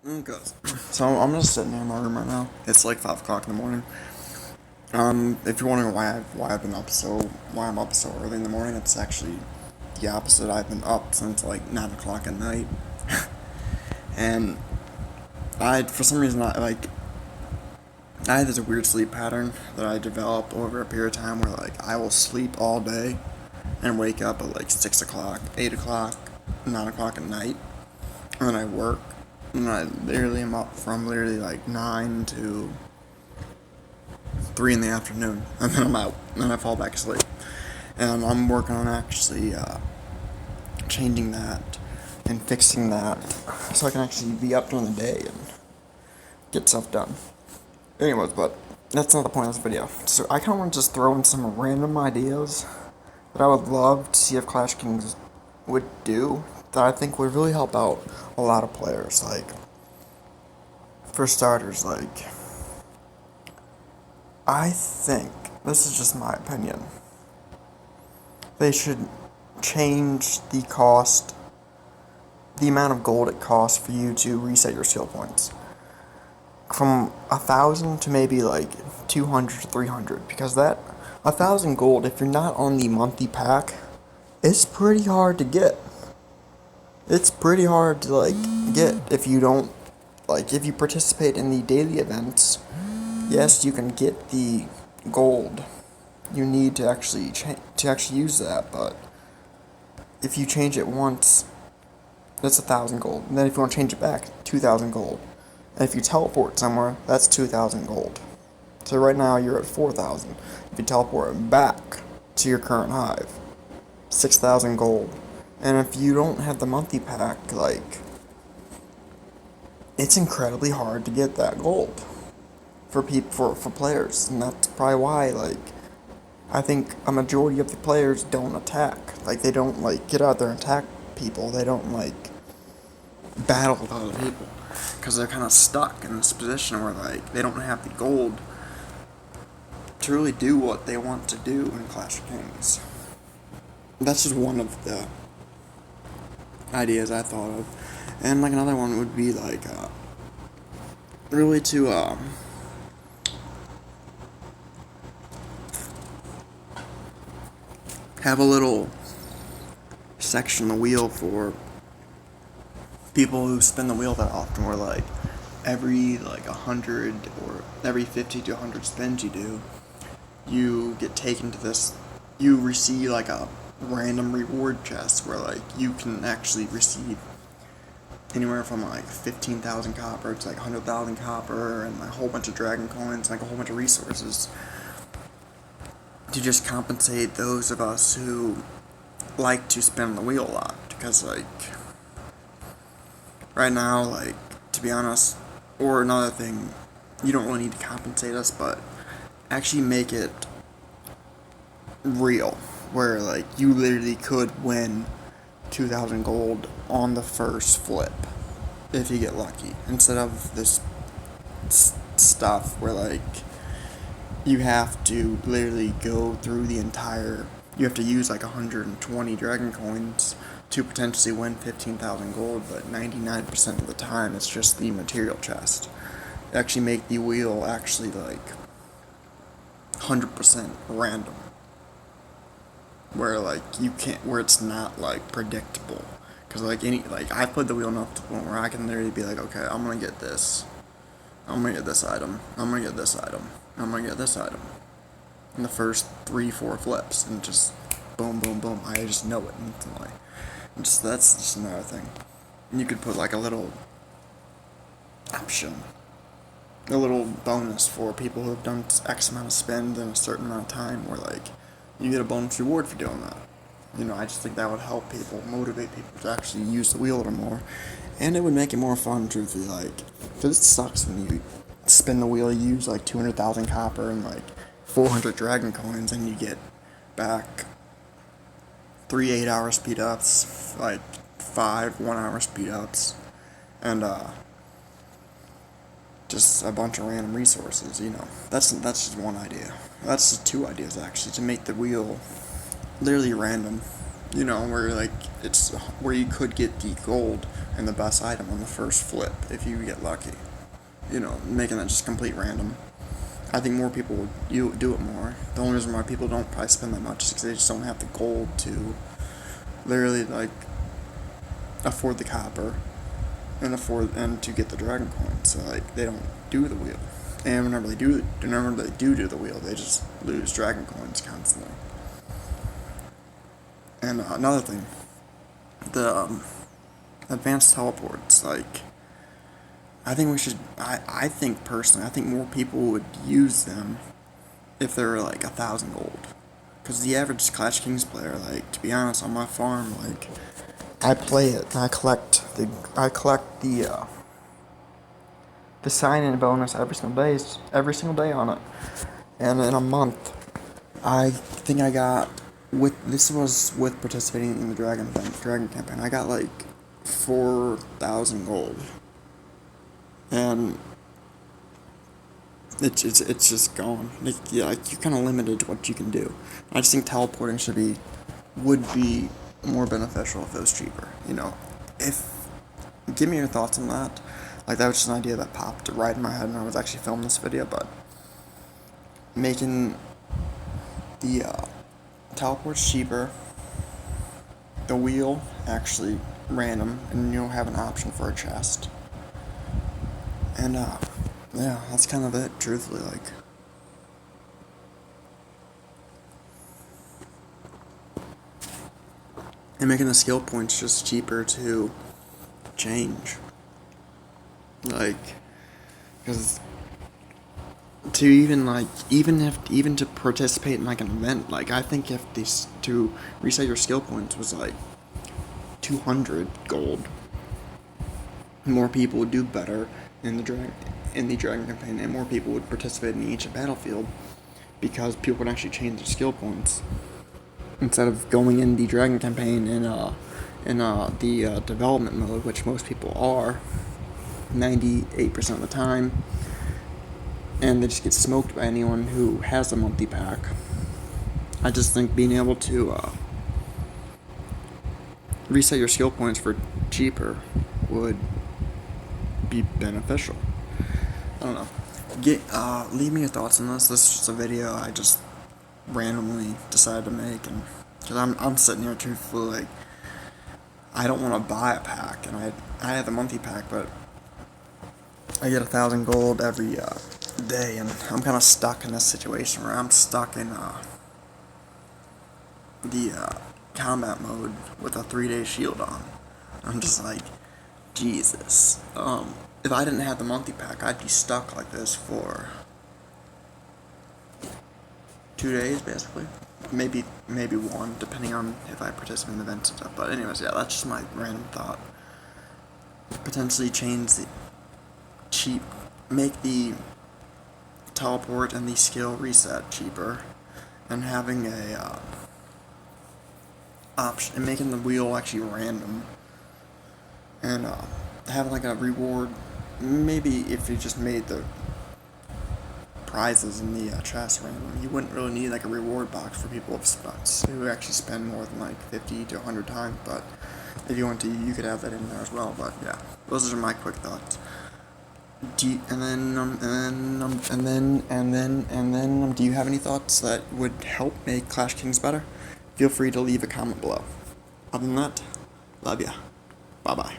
Okay. So I'm just sitting here in my room right now. It's like 5 o'clock in the morning. If you're wondering why I'm up so early in the morning, it's actually the opposite. I've been up since like 9 o'clock at night, and for some reason I had this weird sleep pattern that I developed over a period of time where like I will sleep all day and wake up at like 6 o'clock, 8 o'clock, 9 o'clock at night, and then I work, and I literally am up from literally like 9 to 3 in the afternoon, and then I'm out, and then I fall back asleep. And I'm working on actually changing that and fixing that so I can actually be up during the day and get stuff done. Anyways, but that's not the point of this video. So I kind of want to just throw in some random ideas that I would love to see if Clash Kings would do that I think would really help out a lot of players. Like, for starters, like, I think, this is just my opinion, they should change the amount of gold it costs for you to reset your skill points from 1,000 to maybe like 200 to 300, because that 1,000 gold, if you're not on the monthly pack, it's pretty hard to get. It's pretty hard to get if you don't if you participate in the daily events. Yes, you can get the gold you need to actually use that, but if you change it once, that's 1,000 gold. And then if you want to change it back, 2,000 gold. And if you teleport somewhere, that's 2,000 gold. So right now you're at 4,000. If you teleport back to your current hive, 6,000 gold. And if you don't have the monthly pack, it's incredibly hard to get that gold for players, and that's probably why I think a majority of the players don't attack. They don't get out there and attack people. They don't battle with other people because they're kind of stuck in this position where they don't have the gold to really do what they want to do in Clash of Kings. That's just one of the ideas I thought of, and another one would be really to have a little section on the wheel for people who spin the wheel that often, where every 100 or every 50 to 100 spins you do, you get taken to this, you receive a random reward chest where you can actually receive anywhere from 15,000 copper to 100,000 copper and a whole bunch of dragon coins, a whole bunch of resources to just compensate those of us who like to spin the wheel a lot. Because right now, to be honest, or another thing, you don't really need to compensate us, but actually make it real, where you literally could win 2,000 gold on the first flip if you get lucky, instead of this stuff where you have to literally go through the entire, you have to use 120 dragon coins to potentially win 15,000 gold, but 99% of the time it's just the material chest. Actually make the wheel actually 100% random, where you can't, where it's not predictable. Because I played the wheel enough to the point where I can literally be okay, I'm gonna get this, I'm gonna get this item, I'm gonna get this item, I'm gonna get this item in the first 3-4 flips, and just boom, boom, boom. I just know it instantly. And that's just another thing. And you could put a little option, a little bonus for people who have done X amount of spend in a certain amount of time, where you get a bonus reward for doing that. I just think that would help people, motivate people to actually use the wheel a little more, and it would make it more fun, truthfully. Because it sucks when you spin the wheel, you use 200,000 copper and 400 dragon coins, and you get back 3 8-hour speed ups, 5 1-hour speed ups, and just a bunch of random resources. That's just one idea. That's just two ideas actually, to make the wheel literally random, You know, where like it's where you could get the gold and the best item on the first flip if you get lucky. You know, making that just complete random. I think more people would do it more. The only reason why people don't probably spend that much is because they just don't have the gold to literally like afford the copper and to get the dragon coin. So like they don't do the wheel. And whenever they do the wheel, they just lose dragon coins constantly. And another thing, the advanced teleports. Like, I think we should. I think personally, I think more people would use them if they were like 1,000 gold. Because the average Clash Kings player, like, to be honest, on my farm, like, I play it and I collect the sign-in bonus every single day on it. And in a month, I think I got this was with participating in the dragon campaign. I got like 4,000 gold, and it's just gone. Like, yeah, like you're kind of limited to what you can do. I just think teleporting would be more beneficial if it was cheaper. You know, if give me your thoughts on that. Like, that was just an idea that popped right in my head when I was actually filming this video. But making the teleports cheaper, the wheel actually random, and you'll have an option for a chest. And yeah, that's kind of it, truthfully. Like, and making the skill points just cheaper to change. Like, because to even to participate in like an event, like, I think if these to reset your skill points was like 200 gold, more people would do better in the dragon campaign, and more people would participate in each battlefield because people would actually change their skill points instead of going in the dragon campaign in the development mode, which most people are 98% of the time, and they just get smoked by anyone who has a monthly pack. I just think being able to reset your skill points for cheaper would be beneficial. I don't know. Leave me your thoughts on this. This is just a video I just randomly decided to make, and because I'm sitting here truthfully, like, I don't want to buy a pack, and I have a monthly pack, but I get 1,000 gold every day, and I'm kind of stuck in this situation where I'm stuck in the combat mode with a 3-day shield on. I'm just like, Jesus. If I didn't have the monthly pack, I'd be stuck like this for 2 days, basically. Maybe one, depending on if I participate in events and stuff. But anyways, yeah, that's just my random thought. Potentially make the teleport and the skill reset cheaper, and having a option, and making the wheel actually random, and having like a reward. Maybe if you just made the prizes in the chest random, you wouldn't really need like a reward box for people who actually spend more than like 50 to 100 times. But if you want to, you could have that in there as well. But yeah, those are my quick thoughts. Do you have any thoughts that would help make Clash Kings better? Feel free to leave a comment below. Other than that, love ya. Bye bye.